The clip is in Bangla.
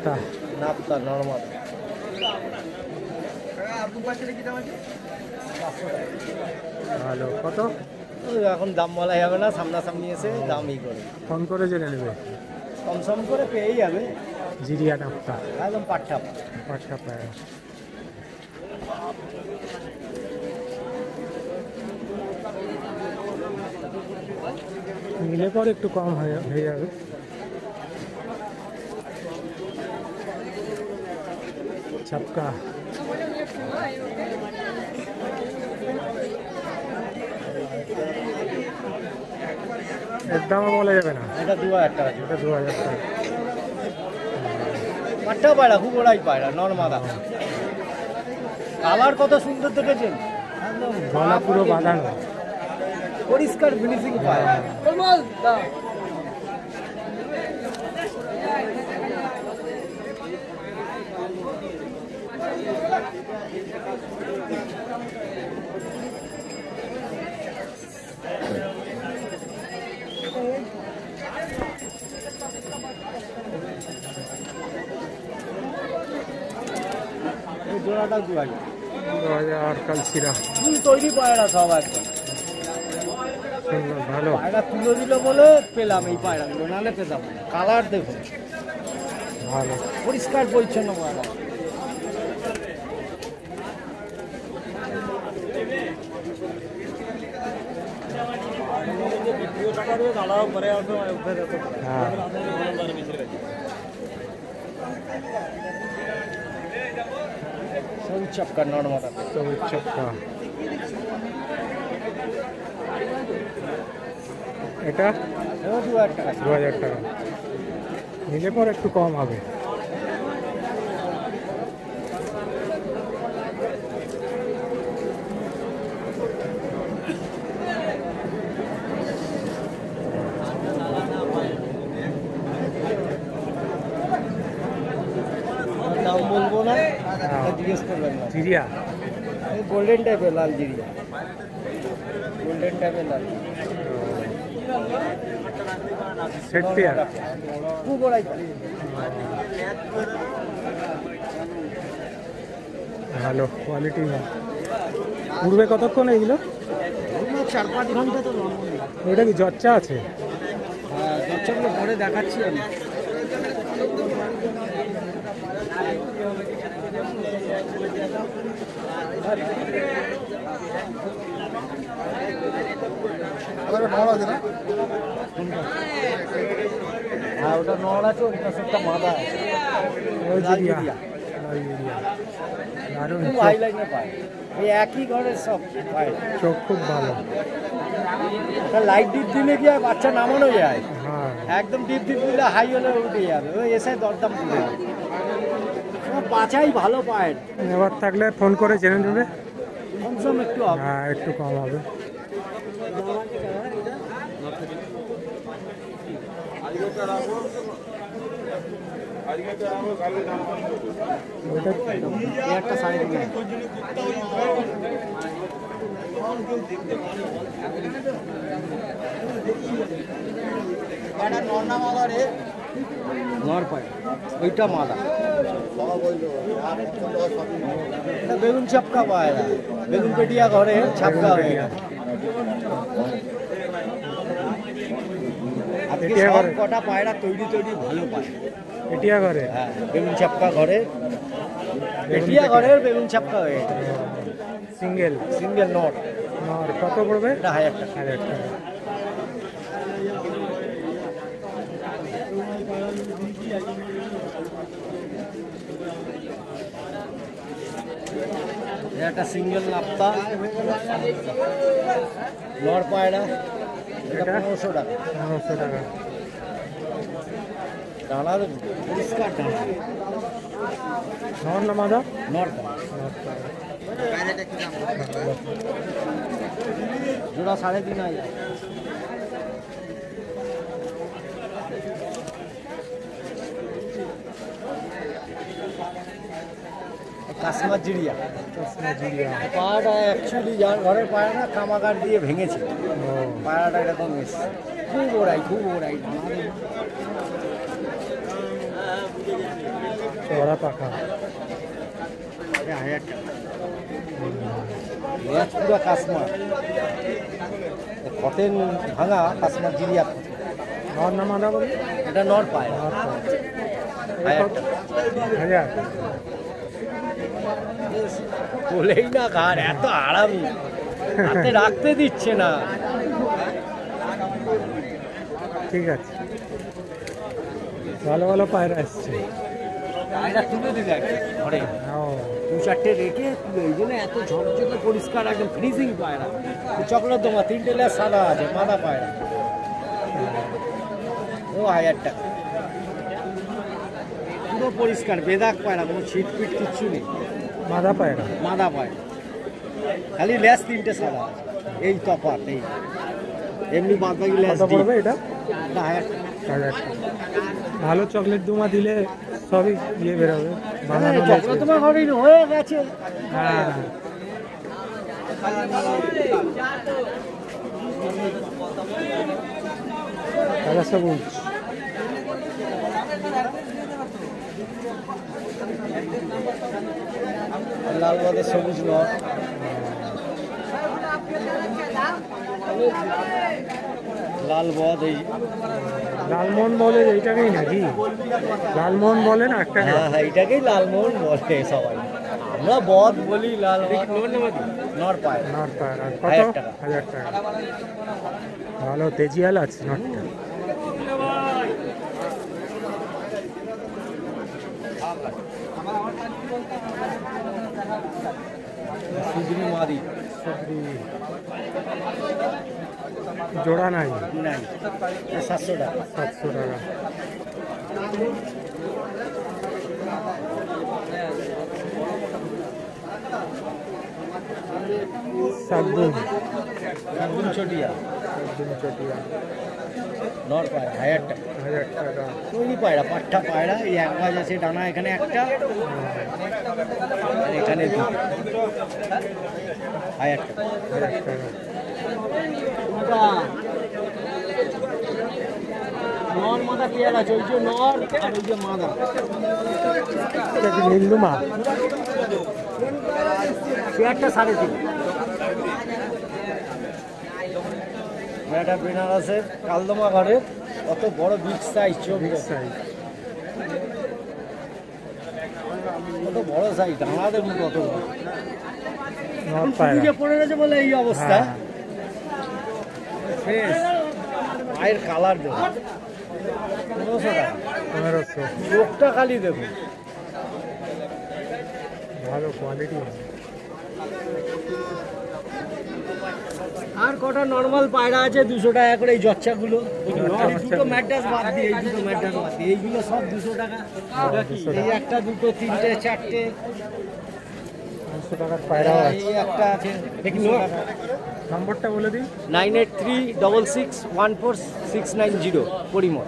নাপ্তা নাপ্তা নর্মাল। ভালো। কত? এখন দাম বলা যাবে না, সামনাসামনি এসে দাম ই করে ফোন করে জেনে নেবে। কম সম করে পেয়েই যাবে। জিরিয়া নাপ্তা একদম পাট্টা পাট্টা পায়রা। নিলে পরে একটু কম হয়ে যাবে। ছাপকা এর দামও বলা যাবে না। এটা 2000 টাকা। এটা 2000 টাকা। পাট্টা পায়রা, খুব ওরাই পায়রা, নর্মাদা। কালার কত সুন্দর দেখেছেন, গলা পুরো বাঁধানো, পরিষ্কার ফিনিশিং পায়রা। জোড়াটা 2000 কালচিরা ফুল তৈরি পায়রা সব একদম সুন্দর ভালো। পায়রা তুলে দিল বলে পেলাম এই পায়রাগুলো, নাহলে পেতাম না। কালার দেখুন ভালো, পরিষ্কার পরিচ্ছন্ন পায়রা। হ্যাঁ সবুজ চপকা নর্মাদা। সবুজ চপকা। এটা 2000 টাকা। 2000 টাকা। নিলে পর একটু কম হবে। দাম বলবো না, জিজ্ঞেস করবেন না। জিরিয়া গোল্ডেন টাইপের লাল জিরিয়া, গোল্ডেন টাইপের লাল সেট পেয়ার। খুব ওরাই ভালো কোয়ালিটি। উড়বে কতক্ষণ এইগুলো? 4-5 ঘন্টা তো। ওইটা কি জচ্চা আছে? হ্যাঁ, জচ্চাগুলো পরে দেখাচ্ছি আমি। হ্যাঁ, ওটা নড় আছে, ওটা সবটা মাদা আছে। ওই লাল জিরিয়া জিরিয়া। লাল জিরিয়া দারুণ। খুব হাই লাইনে পায়, এই একই ঘরের সব পায়। চোখ খুব ভালো। লাইট ডিপ দিলে কি হয়, বাচ্চা নামানো যায়। হ্যাঁ একদম ডিপ ডিপ দিলে হাই হলে উঠে যাবে, ওই এসে দরদাম তুলে যাবে। বাছাই ভালো পায়। এবার থাকলে ফোন করে জেনে নেবে। কমসম একটু হবে। হ্যাঁ একটু কম হবে। একটা 3.5। নর পায়, ওইটা মাদা। এটা বেগুন ছাপকা পায় না, বেগুন পেটিয়া ঘরে ছাপকা হয়ে গেছে। আজকে সব কটা পায়রা তৈরি ভালো পায়। পেটিয়া ঘরে? হ্যাঁ, বেগুন ছাপকা ঘরে, পেটিয়া ঘরের বেগুন ছাপকা হয়ে গেছে। Single single not. আর কত পড়বে? এটা 1000 টাকা। 1000 টাকা। একটা সিঙ্গেল নাপ্তা নর পায়রা, এটা 1500 টাকা। 1500 টাকা। ডানার পরিষ্কার ডানা। নর না মাদা? নর জোড়া 3500। কাশ্মীর জিরিয়া। পায়রাটা অ্যাকচুয়ালি যার ঘরের পায়রা না, কামাগার দিয়ে ভেঙেছে পায়রাটা, এরকম এসছে। খুব ওড়াই চড়া পাখা। 1000 টাকা। লেজ পুরা কাশ্মার, কটেন ভাঙা কাশ্মার জিরিয়া। নর না মাদা বলি? এটা নর পায়। 1000 টাকা। 1000। বলেই না ঘাড় এত আরামি, হাতে রাখতে দিচ্ছে না। ঠিক আছে, ভালো ভালো পায়রা এসছে। পায়রা তুলে দিলে ঘরে ও, 2-4টে রেখে এই জন্য এত ঝকঝকে পরিষ্কার, একদম ফ্রিজিং পায়রা। চকলেট তোমার 3টে লেজ সাদা আছে, মাদা পায়রা। ও 1000 টাকা। পুরো পরিষ্কার বেদাক পায়রা, কোনো ছিট পিট কিচ্ছু নেই। মাদা পায়রা। মাদা পায়রা, খালি লেজ 3টে সাদা আছে, এই তফাৎ। এই এমনি বাদ বাকি লেজ কত পড়বে এটা? 1000 টাকা। 1000 টাকা। ভালো চকলেট দুমা দিলে সবই ইয়ে বেরোবে, বানানো চকলেট তোমার ঘরে হয়ে গেছে। হ্যাঁ, সাদা সবুজ। লাল বাদের সবুজ নয়, লাল বদ। এই লালমোহন বলে এইটাকেই নাকি? লালমোহন বলে না একটা? হ্যাঁ হ্যাঁ, এটাকেই লালমোহন বলে সবাই, আমরা বদ বলি। লাল নর পায়। নর পায়রা কত? 1000 টাকা। 1000 টাকা। ভালো তেজিয়াল আছে নটটা। সুদরি মাদি জোড়া নাই? নাই, 700 টাকা। 700 টাকা। সাতদিন একদম চটিয়া চটিয়া। নর পায় 1000 টাকা। 1000 টাকা। তৈরি পায়রা, পাট্টা পায়রা। এই এক গাছ আছে ডানা, এখানে একটা, আর এখানে 2। 1000 টাকা। 1000 টাকা। নর মাদা পেয়ারা আছে, ওই যে নর আর ওই যে মাদা। এটা কি নীলদুমা? পেয়ারটা 3.5। পেয়ারটা বেনারসের কালদমা ঘরের, কত বড় বিগ সাইজ, চোখ বিগ দেখো। সাইজ। কত বড় সাইজ, ডানাদের মতো কত বড়। নর পায়রা। পুজো পড়ে গেছে বলে এই অবস্থা। হ্যাঁ। ফ্রেশ পায়ের কালার দেখো, 1500 টাকা। 1500। চোখটা খালি দেখো। ভালো কোয়ালিটি। আর কটা নর্মাল পায়রা আছে 200 টাকা করে, এই জচ্চাগুলো। দুটো ম্যাড্রাস বাদ দিয়ে, এই দুটো ম্যাড্রাস বাদ দিয়ে, এইগুলো সব 200 টাকা। এই একটা, দুটো, তিনটে, চারটে। 500 টাকার পায়রাও আছে। এই একটা আছে, দেখি নম্বরটা বলে দিন। 9836614690 পরিমল।